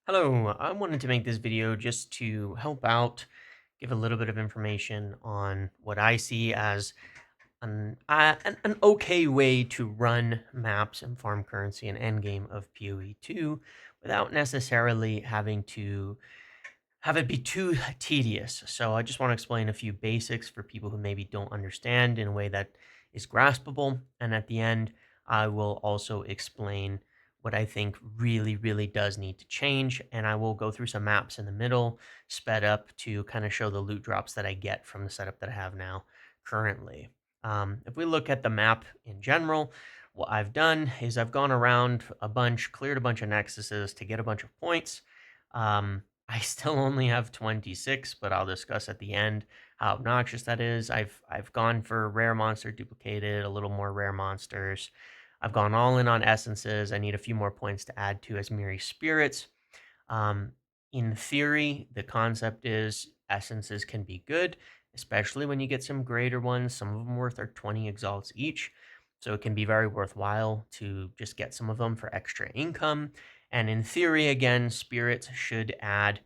Hello, I wanted to make this video just to help out, give a little bit of information on what I see as an okay way to run maps and farm currency and endgame of PoE 2 without necessarily having to have it be too tedious. So I just want to explain a few basics for people who maybe don't understand in a way that is graspable. And at the end, I will also explain what I think really does need to change. And I will go through some maps in the middle, sped up to kind of show the loot drops that I get from the setup that I have now currently. If we look at the map in general, what I've done is I've gone around a bunch, cleared a bunch of nexuses to get a bunch of points. I still only have 26, but I'll discuss at the end how obnoxious that is. I've gone for rare monster duplicated, a little more rare monsters. I've gone all in on essences. I need a few more points to add to as Asmiri spirits. Um, in theory, the concept is essences can be good, especially when you get some greater ones. Some of them worth are 20 exalts each. So it can be very worthwhile to just get some of them for extra income. And in theory, again, spirits should add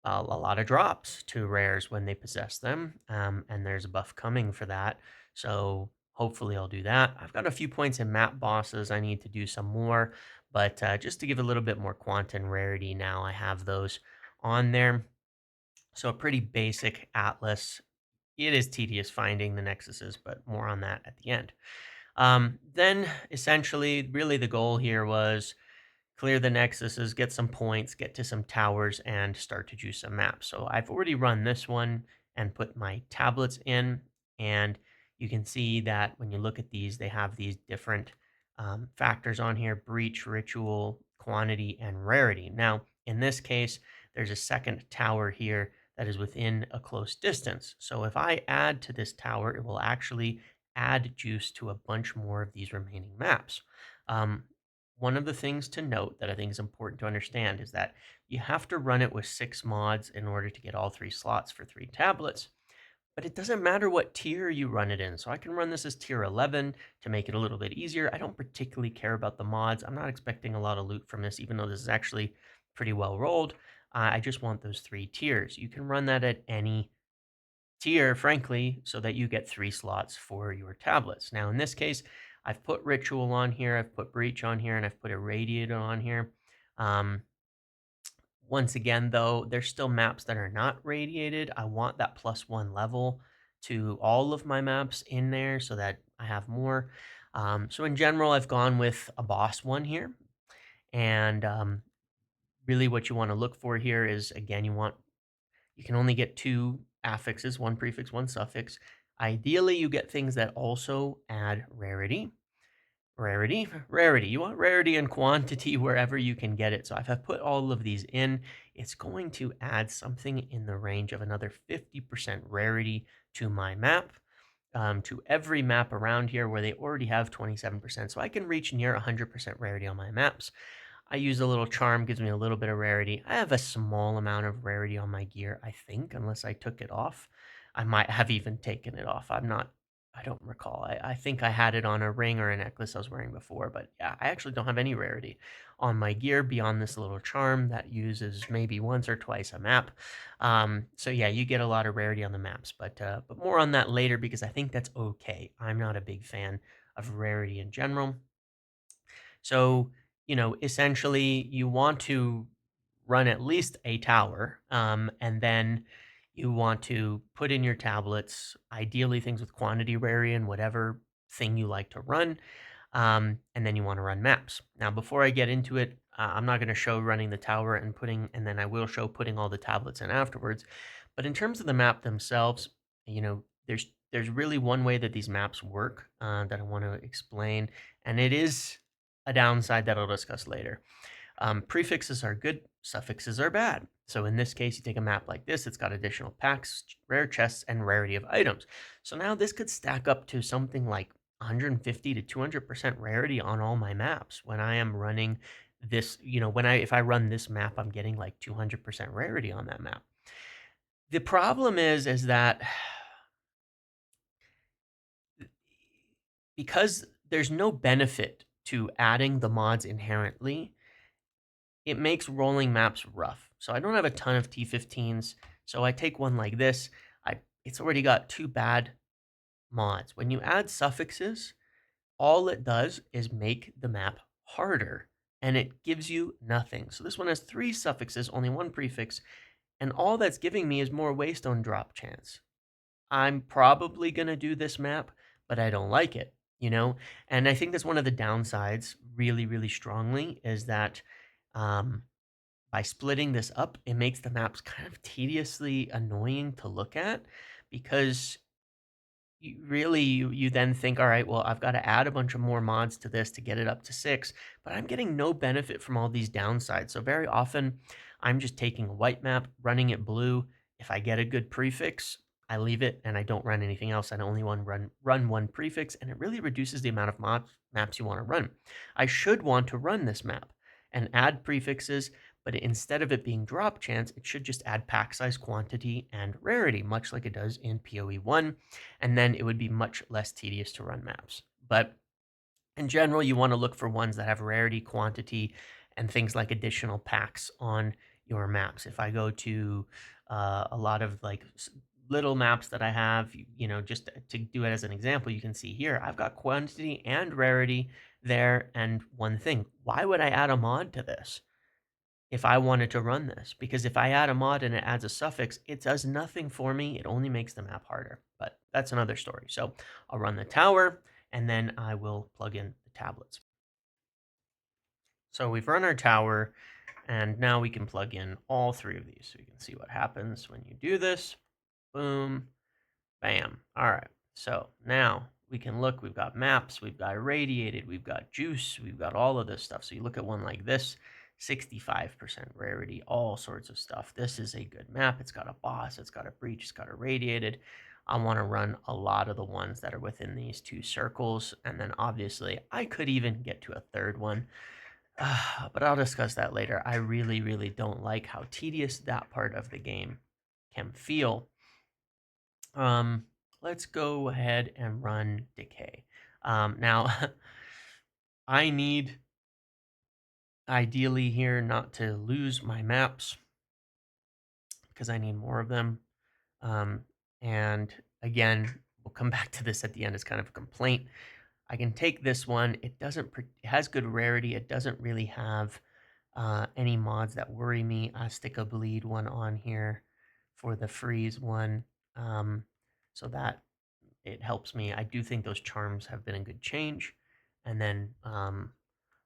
a lot of drops to rares when they possess them. And there's a buff coming for that. So hopefully I'll do that. I've got a few points in map bosses. I need to do some more. But just to give a little bit more quant and rarity now, I have those on there. So a pretty basic atlas. It is tedious finding the nexuses, but more on that at the end. Then essentially, really the goal here was clear the nexuses, get some points, get to some towers, and start to juice some maps. So I've already run this one and put my tablets in, and you can see that when you look at these, they have these different factors on here: breach, ritual, quantity, and rarity. Now, in this case, there's a second tower here that is within a close distance. So if I add to this tower, it will actually add juice to a bunch more of these remaining maps. Um, One of the things to note that I think is important to understand is that you have to run it with 6 mods in order to get all 3 slots for 3 tablets. But it doesn't matter what tier you run it in. So I can run this as tier 11 to make it a little bit easier. I don't particularly care about the mods. I'm not expecting a lot of loot from this, even though this is actually pretty well rolled. I just want those 3 tiers. You can run that at any tier, frankly, so that you get 3 slots for your tablets. Now, in this case, I've put Ritual on here, I've put Breach on here, and I've put Irradiated on here. Um, Once again, though, there's still maps that are not radiated. I want that +1 level to all of my maps in there so that I have more. So in general, I've gone with a boss one here. And really what you want to look for here is, again, you can only get 2 affixes, 1 prefix, 1 suffix. Ideally, you get things that also add rarity. Rarity. You want rarity and quantity wherever you can get it. So if I put all of these in, it's going to add something in the range of another 50% rarity to my map, to every map around here where they already have 27%. So I can reach near 100% rarity on my maps. I use a little charm, gives me a little bit of rarity. I have a small amount of rarity on my gear, I think, unless I took it off. I might have even taken it off. I don't recall. I think I had it on a ring or a necklace I was wearing before, but yeah, I actually don't have any rarity on my gear beyond this little charm that uses maybe once or twice a map. So yeah, you get a lot of rarity on the maps, but more on that later because I think that's okay. I'm not a big fan of rarity in general. So, essentially, you want to run at least a tower, and then you want to put in your tablets, ideally things with quantity rarian, whatever thing you like to run, and then you want to run maps. Now, before I get into it, I'm not going to show running the tower and and then I will show putting all the tablets in afterwards. But in terms of the map themselves, there's really one way that these maps work that I want to explain, and it is a downside that I'll discuss later. Prefixes are good, suffixes are bad. So in this case, you take a map like this, it's got additional packs, rare chests, and rarity of items. So now this could stack up to something like 150 to 200% rarity on all my maps when I am running this, if I run this map, I'm getting like 200% rarity on that map. The problem is that because there's no benefit to adding the mods inherently, it makes rolling maps rough. So I don't have a ton of T15s. So I take one like this. It's already got 2 bad mods. When you add suffixes, all it does is make the map harder, and it gives you nothing. So this one has 3 suffixes, only 1 prefix, and all that's giving me is more waystone drop chance. I'm probably going to do this map, but I don't like it, you know? And I think that's one of the downsides really, really strongly is that by splitting this up, it makes the maps kind of tediously annoying to look at because you then think, all right, well, I've got to add a bunch of more mods to this to get it up to 6, but I'm getting no benefit from all these downsides. So very often I'm just taking a white map, running it blue. If I get a good prefix, I leave it and I don't run anything else. I only want to run one prefix, and it really reduces the amount of maps you want to run. I should want to run this map and add prefixes, but instead of it being drop chance, it should just add pack size, quantity, and rarity, much like it does in PoE 1, and then it would be much less tedious to run maps. But in general, you want to look for ones that have rarity, quantity, and things like additional packs on your maps. If I go to a lot of like little maps that I have, just to do it as an example, you can see here, I've got quantity and rarity there. And one thing, why would I add a mod to this if I wanted to run this? Because if I add a mod and it adds a suffix, it does nothing for me. It only makes the map harder, but that's another story. So I'll run the tower and then I will plug in the tablets. So we've run our tower and now we can plug in all 3 of these. So you can see what happens when you do this. Boom, bam. All right. So now we can look, we've got maps, we've got irradiated, we've got juice, we've got all of this stuff. So you look at one like this, 65% rarity, all sorts of stuff. This is a good map. It's got a boss, it's got a breach, it's got irradiated. I want to run a lot of the ones that are within these 2 circles. And then obviously I could even get to a third one, but I'll discuss that later. I really, really don't like how tedious that part of the game can feel. Let's go ahead and run decay. Now, I need ideally here not to lose my maps because I need more of them. And again, we'll come back to this at the end as kind of a complaint. I can take this one. It has good rarity. It doesn't really have any mods that worry me. I stick a bleed one on here for the freeze one, so that it helps me. I do think those charms have been a good change. And then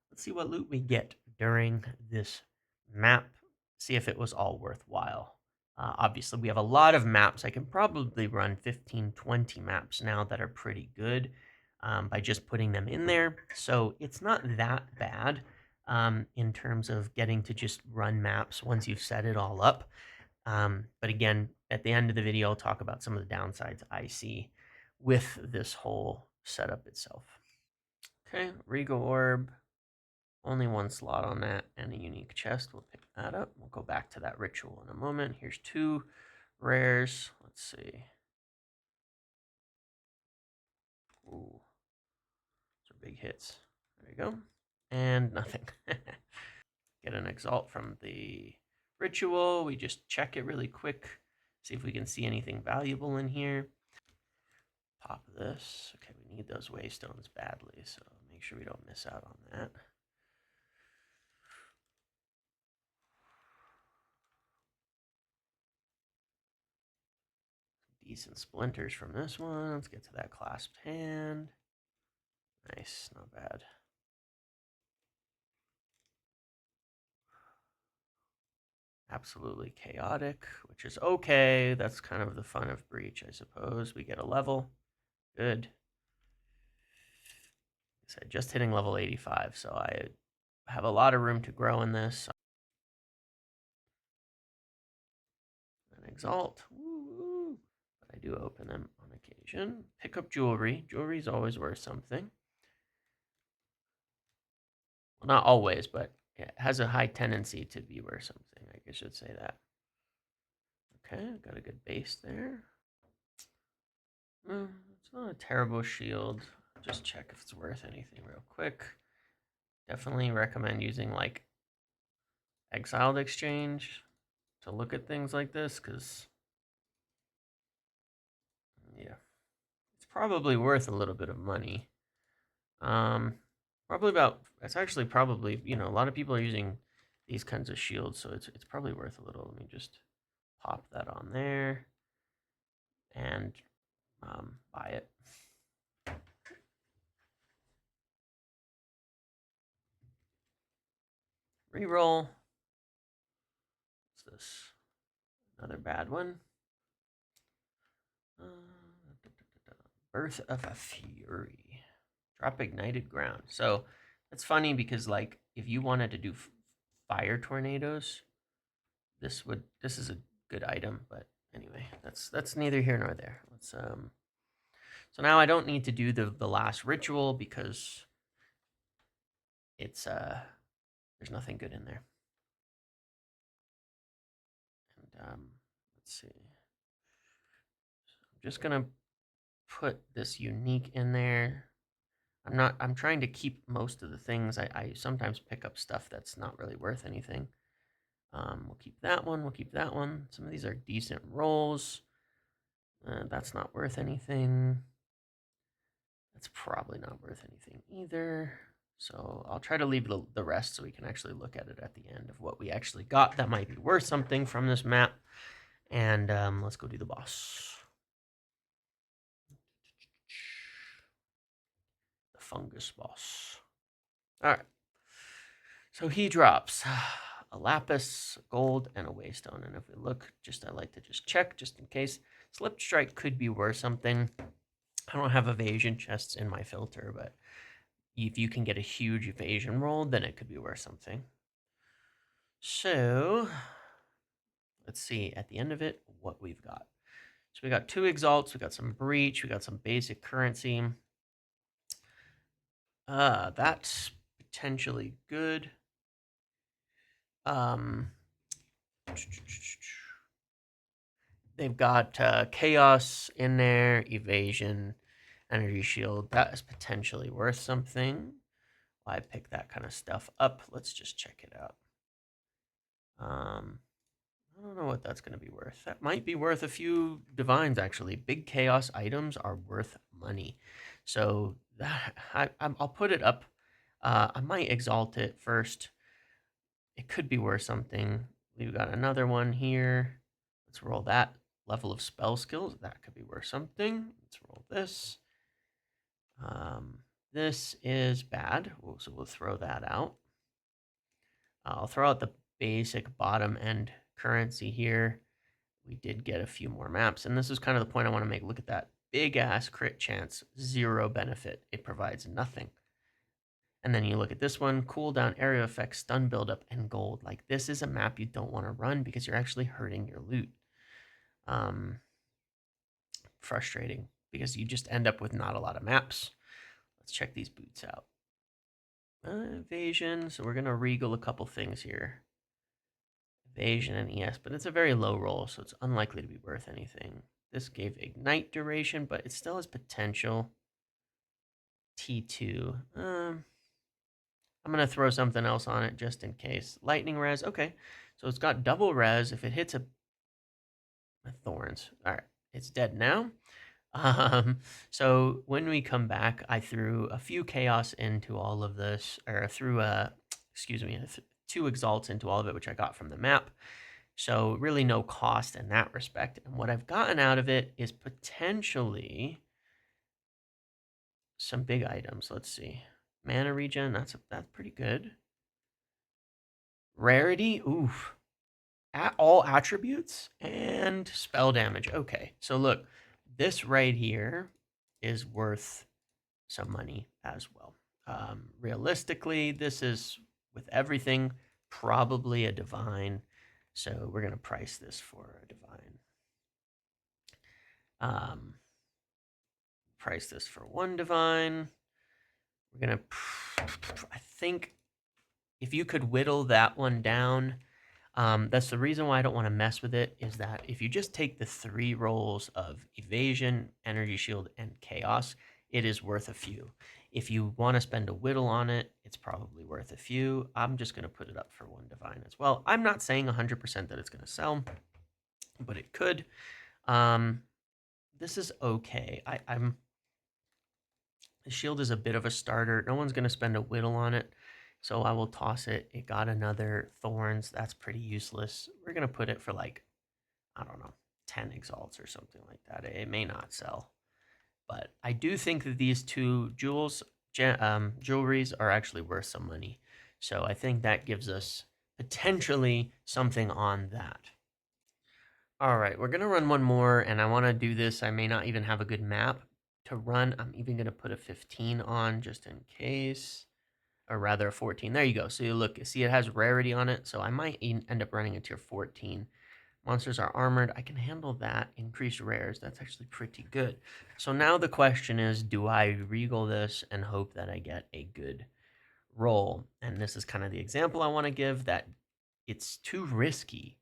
let's see what loot we get during this map. See if it was all worthwhile. Obviously, we have a lot of maps. I can probably run 15, 20 maps now that are pretty good by just putting them in there. So it's not that bad in terms of getting to just run maps once you've set it all up. But again, at the end of the video, I'll talk about some of the downsides I see with this whole setup itself. Okay, Regal Orb. Only 1 slot on that and a unique chest. We'll pick that up. We'll go back to that ritual in a moment. Here's 2 rares. Let's see. Ooh, those are big hits. There we go. And nothing. Get an Exalt from the ritual. We just check it really quick. See if we can see anything valuable in here. Pop this. Okay, we need those waystones badly, so make sure we don't miss out on that. Decent splinters from this one. Let's get to that clasped hand. Nice, not bad. Absolutely chaotic, which is okay. That's kind of the fun of Breach, I suppose. We get a level. Good. I said, just hitting level 85, so I have a lot of room to grow in this. An Exalt. Woo-woo. But I do open them on occasion. Pick up jewelry. Jewelry is always worth something. Well, not always, but it has a high tendency to be worth something. I guess I should say that. Okay, got a good base there. It's not a terrible shield. Just check if it's worth anything real quick. Definitely recommend using like Exiled exchange to look at things like this, because yeah, it's probably worth a little bit of money. Probably about, it's actually probably, a lot of people are using these kinds of shields, so it's probably worth a little. Let me just pop that on there and buy it. Reroll. What's this? Another bad one. Birth of a Fury. Drop ignited ground. So that's funny because, like, if you wanted to do fire tornadoes, this is a good item. But anyway, that's neither here nor there. Let's So now I don't need to do the last ritual because it's there's nothing good in there. And let's see. I'm just gonna put this unique in there. I'm trying to keep most of the things. I sometimes pick up stuff that's not really worth anything. We'll keep that one. We'll keep that one. Some of these are decent rolls. That's not worth anything. That's probably not worth anything either. So I'll try to leave the rest so we can actually look at it at the end of what we actually got that might be worth something from this map. And let's go do the boss. The fungus boss. All right. So he drops a lapis, gold, and a waystone. And if we look, I like to just check just in case. Slip strike could be worth something. I don't have evasion chests in my filter, but if you can get a huge evasion roll, then it could be worth something. So let's see at the end of it what we've got. So we got 2 exalts, we got some breach, we got some basic currency. That's potentially good. They've got chaos in there, evasion, energy shield. That is potentially worth something. Why pick that kind of stuff up? Let's just check it out. I don't know what that's going to be worth. That might be worth a few divines, actually. Big chaos items are worth money. So I'll put it up. I might exalt it first. It could be worth something. We've got another one here. Let's roll that. Level of spell skills. That could be worth something. Let's roll this. This is bad, so we'll throw that out. I'll throw out the basic bottom end currency here. We did get a few more maps, and this is kind of the point I want to make. Look at that big ass crit chance, 0 benefit. It provides nothing. And then you look at this one, cooldown, area effects, stun buildup, and gold. Like, this is a map you don't want to run because you're actually hurting your loot. Frustrating because you just end up with not a lot of maps. Let's check these boots out. Evasion, so we're going to regal a couple things here. Evasion and ES, but it's a very low roll, so it's unlikely to be worth anything. This gave ignite duration, but it still has potential. T2. I'm going to throw something else on it just in case. Lightning res. Okay, so it's got double res. If it hits a thorns. All right, it's dead now. So when we come back, I threw a few chaos into all of this, or threw excuse me, 2 exalts into all of it, which I got from the map. So really no cost in that respect. And what I've gotten out of it is potentially some big items. Let's see. Mana regen, that's pretty good. Rarity, oof. At all attributes and spell damage. Okay, so look, this right here is worth some money as well. Realistically, this is, with everything, probably a divine. So we're going to price this for a divine. Price this for 1 divine. We're going to, I think, if you could whittle that one down, that's the reason why I don't want to mess with it, is that if you just take the 3 rolls of evasion, energy shield, and chaos, it is worth a few. If you want to spend a whittle on it, it's probably worth a few. I'm just going to put it up for 1 divine as well. I'm not saying 100% that it's going to sell, but it could. This is okay. The shield is a bit of a starter. No one's going to spend a whittle on it, so I will toss it. It got another thorns. That's pretty useless. We're going to put it for like, I don't know, 10 exalts or something like that. It may not sell, but I do think that these two jewelries are actually worth some money. So I think that gives us potentially something on that. All right, we're gonna run one more, and I want to do this. I may not even have a good map to run. I'm even gonna put a 15 on just in case, or rather a 14. There you go. So you look, see it has rarity on it, so I might end up running a tier 14. Monsters are armored. I can handle that. Increased rares. That's actually pretty good. So now the question is, do I regal this and hope that I get a good roll? And this is kind of the example I want to give, that it's too risky.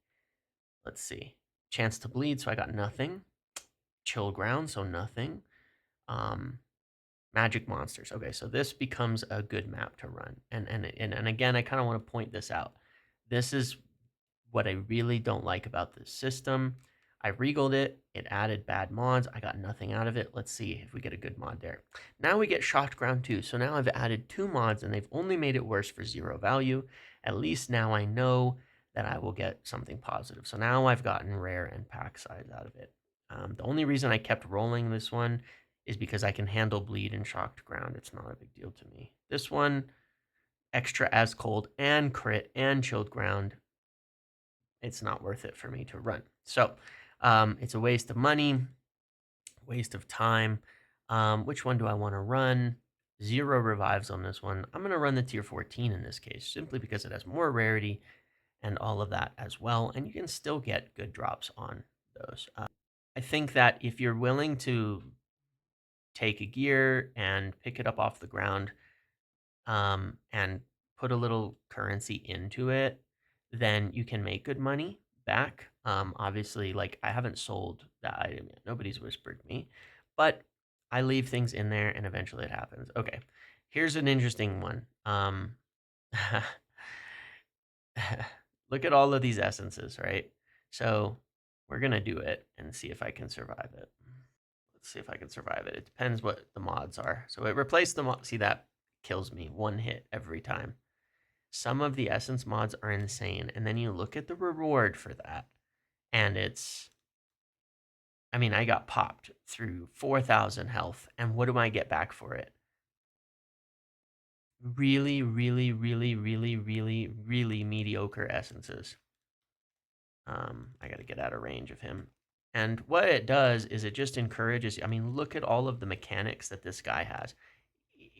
Let's see. Chance to bleed, so I got nothing. Chill ground, so nothing. Magic monsters. Okay, so this becomes a good map to run. And again, I kind of want to point this out. This is what I really don't like about this system. I regaled it. It added bad mods. I got nothing out of it. Let's see if we get a good mod there. Now we get shocked ground 2. So now I've added 2 mods and they've only made it worse for 0 value. At least now I know that I will get something positive. So now I've gotten rare and pack size out of it. The only reason I kept rolling this one is because I can handle bleed and shocked ground. It's not a big deal to me. This one, extra as cold and crit and chilled ground, it's not worth it for me to run. So it's a waste of money, waste of time. Which one do I want to run? 0 revives on this one. I'm going to run the tier 14 in this case, simply because it has more rarity and all of that as well. And you can still get good drops on those. I think that if you're willing to take a gear and pick it up off the ground, and put a little currency into it, then you can make good money back. Obviously, like, I haven't sold that item yet. Nobody's whispered me, but I leave things in there and eventually it happens. Okay, here's an interesting one. Look at all of these essences, right? So we're going to do it and see if I can survive it. Let's see if I can survive it. It depends what the mods are. So it replaced the mod. See, that kills me. 1 hit every time. Some of the essence mods are insane. And then you look at the reward for that. And it's, I mean, I got popped through 4,000 health. And what do I get back for it? Really, really, really, really, really, really mediocre essences. I got to get out of range of him. And what it does is it just encourages, I mean, look at all of the mechanics that this guy has.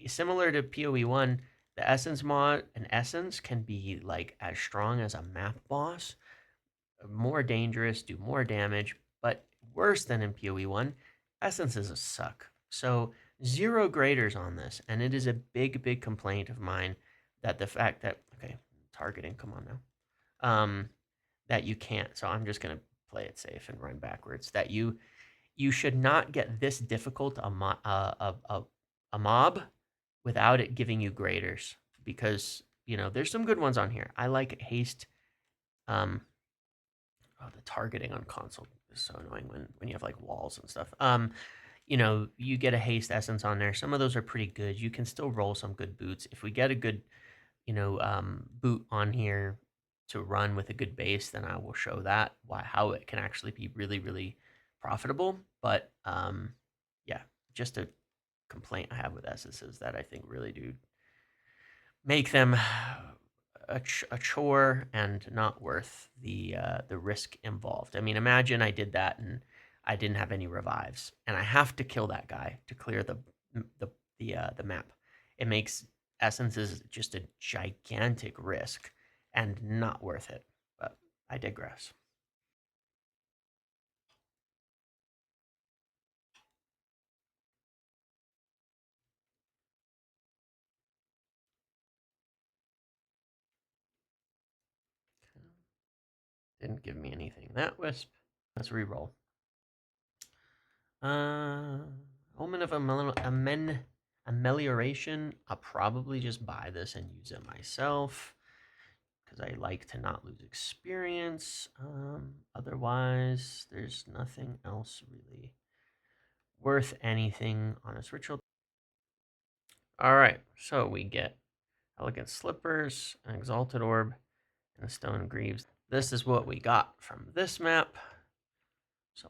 Similar to PoE 1, the essence mod, an essence can be like as strong as a map boss, more dangerous, do more damage, but worse than in PoE 1, essences suck. So 0 graders on this, and it is a big, big complaint of mine that the fact that, okay, targeting, come on now, that you can't. So I'm just gonna play it safe and run backwards. That you should not get this difficult a mob without it giving you graders, because there's some good ones on here. I like haste. The targeting on console is so annoying when you have like walls and stuff. You get a haste essence on there. Some of those are pretty good. You can still roll some good boots. If we get a good boot on here to run with a good base, then I will show that how it can actually be really, really profitable. But yeah, just a complaint I have with essences that I think really do make them a chore and not worth the risk involved. I mean, imagine I did that and I didn't have any revives, and I have to kill that guy to clear the map. It makes essences just a gigantic risk and not worth it. But I digress. Didn't give me anything. That wisp. Let's re-roll. Omen of Amen. Amelioration, I'll probably just buy this and use it myself because I like to not lose experience. Otherwise, there's nothing else really worth anything on this ritual. All right, so we get elegant slippers, an exalted orb, and a stone greaves. This is what we got from this map. So,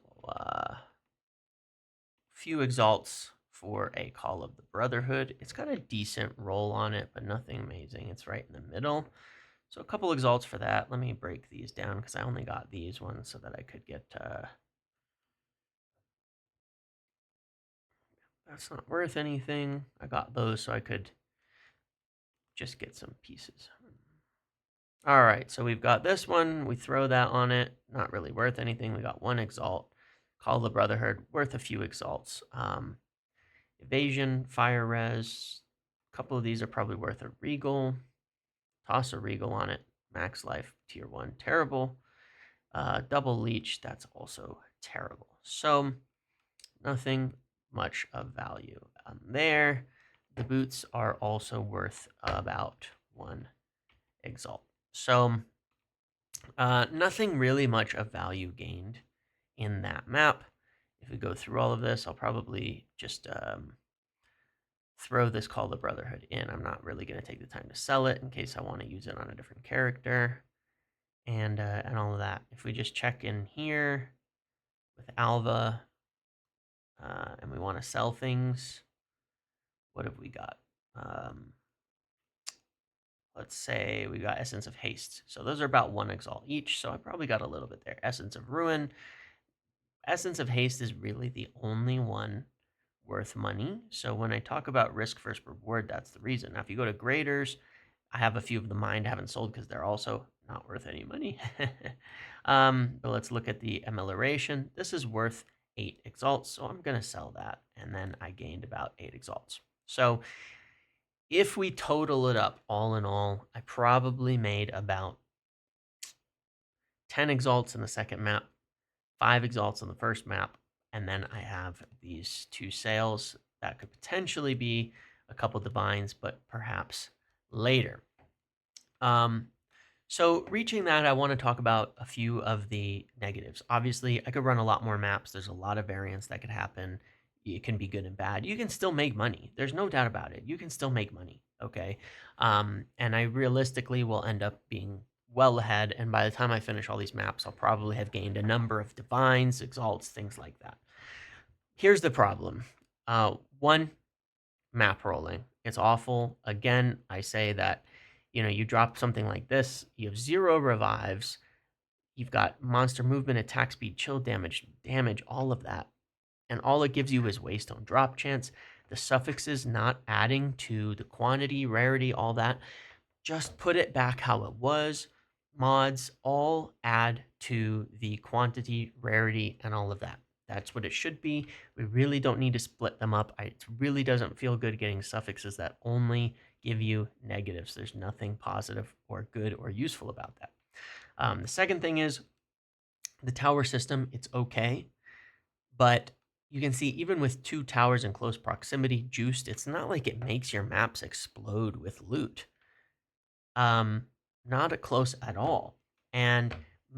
few exalts for a Call of the Brotherhood. It's got a decent roll on it, but nothing amazing. It's right in the middle. So a couple exalts for that. Let me break these down because I only got these ones so that I could get... that's not worth anything. I got those so I could just get some pieces. All right, so we've got this one. We throw that on it. Not really worth anything. We got one exalt. Call of the Brotherhood, worth a few exalts. Evasion, fire res. A couple of these are probably worth a regal. Toss a regal on it. Max life, tier 1, terrible. Double leech, that's also terrible. So nothing much of value there. The boots are also worth about 1 exalt. So nothing really much of value gained in that map. If we go through all of this, I'll probably just throw this Call the Brotherhood in. I'm not really going to take the time to sell it in case I want to use it on a different character and all of that. If we just check in here with Alva and we want to sell things, what have we got? Let's say we got Essence of Haste. So those are about 1 exalt each. So I probably got a little bit there. Essence of Ruin. Essence of Haste is really the only one worth money. So when I talk about risk versus reward, that's the reason. Now, if you go to graders, I have a few of the mind I haven't sold because they're also not worth any money. But let's look at the amelioration. This is worth 8 exalts, so I'm going to sell that. And then I gained about 8 exalts. So if we total it up all in all, I probably made about 10 exalts in the second map, 5 exalts on the first map, and then I have these 2 sales that could potentially be a couple divines, but perhaps later. So reaching that, I want to talk about a few of the negatives. Obviously, I could run a lot more maps. There's a lot of variants that could happen. It can be good and bad. You can still make money. There's no doubt about it. You can still make money, okay? And I realistically will end up being well ahead. And by the time I finish all these maps, I'll probably have gained a number of divines, exalts, things like that. Here's the problem. One, map rolling. It's awful. Again, I say that, you drop something like this, you have 0 revives, you've got monster movement, attack speed, chill damage, all of that. And all it gives you is waste on drop chance. The suffixes not adding to the quantity, rarity, all that. Just put it back how it was. Mods all add to the quantity, rarity, and all of that. That's what it should be. We really don't need to split them up. It really doesn't feel good getting suffixes that only give you negatives. There's nothing positive or good or useful about that. The second thing is the tower system. It's okay, but you can see even with 2 towers in close proximity juiced, it's not like it makes your maps explode with loot. Not a close at all. And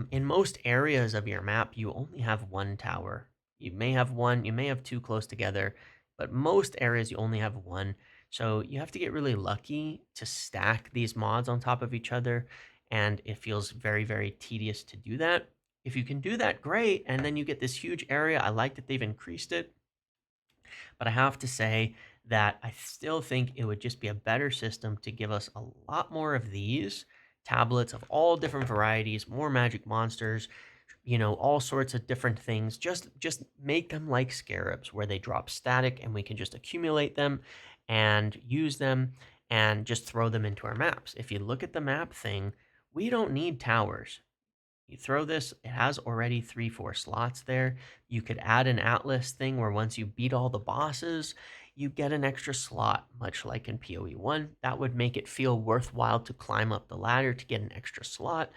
in most areas of your map, you only have 1 tower. You may have 1, you may have 2 close together, but most areas you only have 1. So you have to get really lucky to stack these mods on top of each other, and it feels very, very tedious to do that. If you can do that, great, and then you get this huge area. I like that they've increased it, but I have to say that I still think it would just be a better system to give us a lot more of these tablets of all different varieties, more magic monsters, all sorts of different things. Just make them like scarabs where they drop static and we can just accumulate them and use them and just throw them into our maps. If you look at the map thing, we don't need towers. You throw this, it has already 3-4 slots there. You could add an Atlas thing where once you beat all the bosses, you get an extra slot, much like in PoE 1. That would make it feel worthwhile to climb up the ladder to get an extra slot.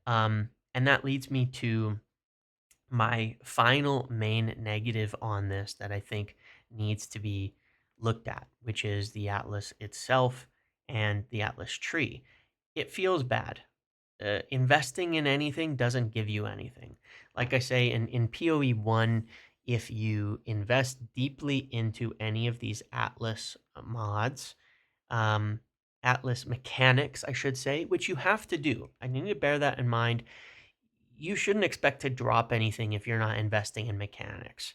And that leads me to my final main negative on this that I think needs to be looked at, which is the Atlas itself and the Atlas tree. It feels bad. Investing in anything doesn't give you anything. Like I say in PoE 1, if you invest deeply into any of these Atlas mods, um, Atlas mechanics, I should say, which you have to do. I need to bear that in mind. You shouldn't expect to drop anything if you're not investing in mechanics.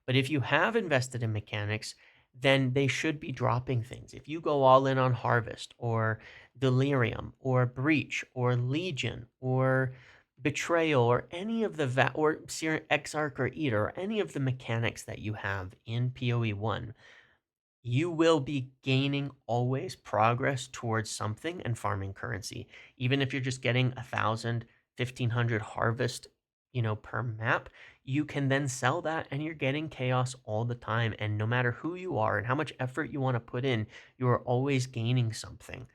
But if you have invested in mechanics, then they should be dropping things. If you go all in on Harvest or Delirium or Breach or Legion or Betrayal or any of the or Exarch or Eater or any of the mechanics that you have in PoE 1, you will be gaining always progress towards something and farming currency. Even if you're just getting 1,000, 1,500 harvest, per map, you can then sell that and you're getting chaos all the time. And no matter who you are and how much effort you want to put in, you are always gaining something.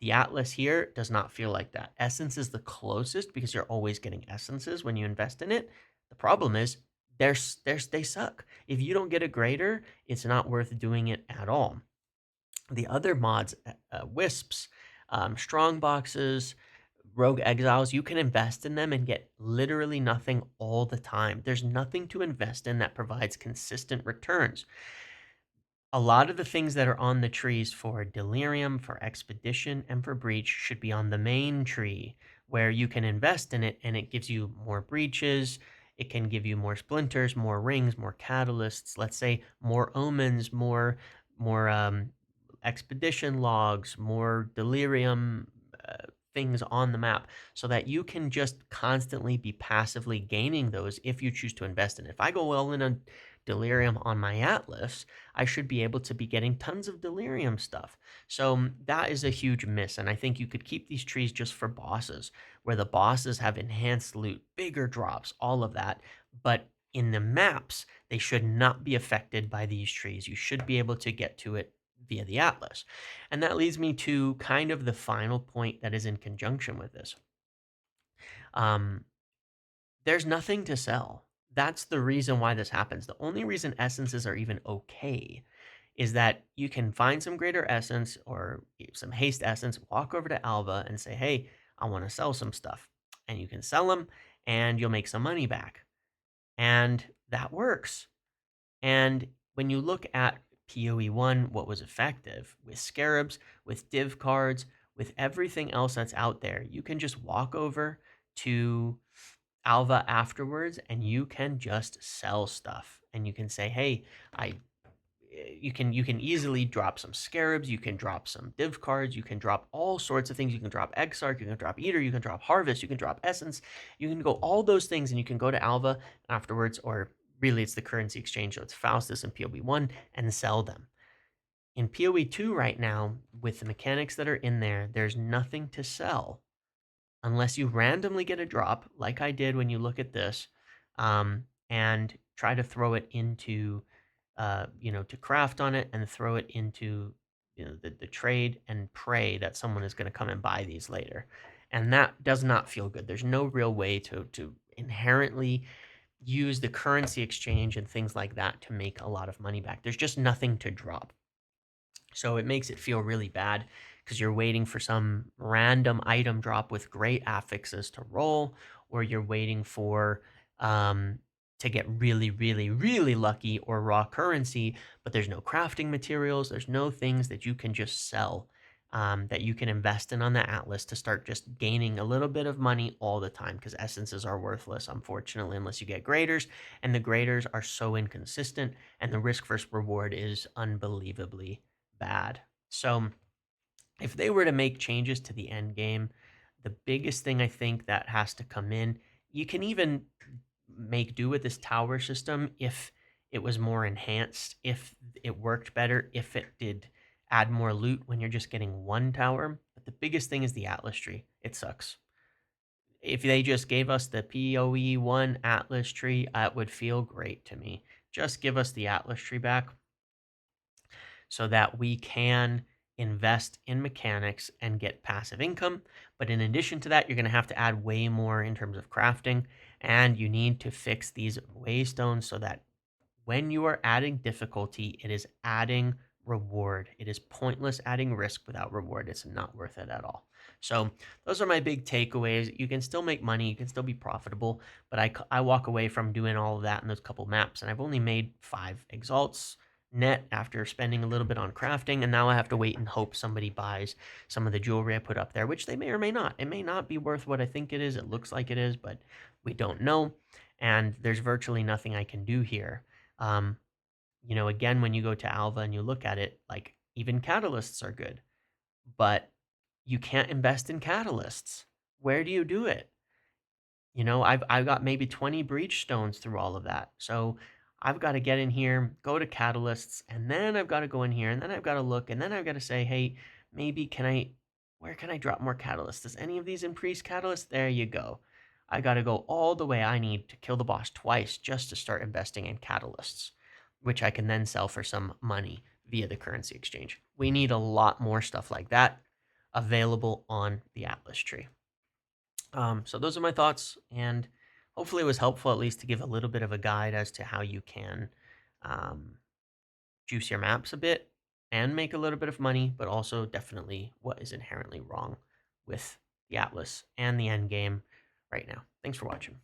The Atlas here does not feel like that. Essence is the closest because you're always getting essences when you invest in it. The problem is they suck. If you don't get a grader, it's not worth doing it at all. The other mods, Wisps, Strong Boxes, Rogue Exiles, you can invest in them and get literally nothing all the time. There's nothing to invest in that provides consistent returns. A lot of the things that are on the trees for Delirium, for Expedition, and for Breach should be on the main tree, where you can invest in it and it gives you more breaches. It can give you more splinters, more rings, more catalysts. Let's say more omens, more expedition logs, more delirium things on the map, so that you can just constantly be passively gaining those if you choose to invest in it. If I go well in on delirium on my Atlas, I should be able to be getting tons of delirium stuff. So that is a huge miss. And I think you could keep these trees just for bosses, where the bosses have enhanced loot, bigger drops, all of that. But in the maps, they should not be affected by these trees. You should be able to get to it via the Atlas. And that leads me to kind of the final point that is in conjunction with this. Um, there's nothing to sell. That's the reason why this happens. The only reason essences are even okay is that you can find some greater essence or some haste essence, walk over to Alva and say, hey, I want to sell some stuff. And you can sell them and you'll make some money back. And that works. And when you look at PoE 1, what was effective with scarabs, with div cards, with everything else that's out there, you can just walk over to Alva afterwards and you can just sell stuff. And you can say, hey, I you can easily drop some scarabs, you can drop some div cards, you can drop all sorts of things. You can drop Exarch, you can drop Eater, you can drop Harvest, you can drop Essence, you can go all those things, and you can go to Alva afterwards, or really it's the currency exchange, so it's Faustus and PoE 1, and sell them. In PoE 2 right now, with the mechanics that are in there, there's nothing to sell unless you randomly get a drop, like I did when you look at this, and try to throw it into, to craft on it and throw it into, the trade and pray that someone is going to come and buy these later. And that does not feel good. There's no real way to inherently use the currency exchange and things like that to make a lot of money back. There's just nothing to drop. So it makes it feel really bad because you're waiting for some random item drop with great affixes to roll, or you're waiting for to get really, really, really lucky or raw currency, but there's no crafting materials. There's no things that you can just sell, that you can invest in on the Atlas to start just gaining a little bit of money all the time, because essences are worthless, unfortunately, unless you get graders, and the graders are so inconsistent, and the risk versus reward is unbelievably bad. So if they were to make changes to the end game, the biggest thing I think that has to come in, you can even make do with this tower system if it was more enhanced, if it worked better, if it did add more loot when you're just getting one tower. But the biggest thing is the Atlas tree. It sucks. If they just gave us the PoE 1 Atlas tree, that would feel great to me. Just give us the Atlas tree back so that we can invest in mechanics and get passive income. But in addition to that, you're going to have to add way more in terms of crafting, and you need to fix these waystones so that when you are adding difficulty, it is adding reward. It is pointless adding risk without reward. It's not worth it at all. So those are my big takeaways. You can still make money, you can still be profitable, but I walk away from doing all of that in those couple maps, and I've only made 5 exalts net after spending a little bit on crafting, and now I have to wait and hope somebody buys some of the jewelry I put up there, which they may or may not. It may not be worth what I think it is. It looks like it is, but we don't know, and there's virtually nothing I can do here. Um, again, when you go to Alva and you look at it, like even catalysts are good, but you can't invest in catalysts. Where do you do it? I've got maybe 20 breach stones through all of that. So I've got to get in here, go to catalysts, and then I've got to go in here, and then I've got to look, and then I've got to say, hey, maybe where can I drop more catalysts? Does any of these increase catalysts? There you go. I got to go all the way I need to kill the boss twice just to start investing in catalysts, which I can then sell for some money via the currency exchange. We need a lot more stuff like that available on the Atlas tree. So those are my thoughts, and hopefully it was helpful at least to give a little bit of a guide as to how you can um, juice your maps a bit and make a little bit of money, but also definitely what is inherently wrong with the Atlas and the end game right now. Thanks for watching.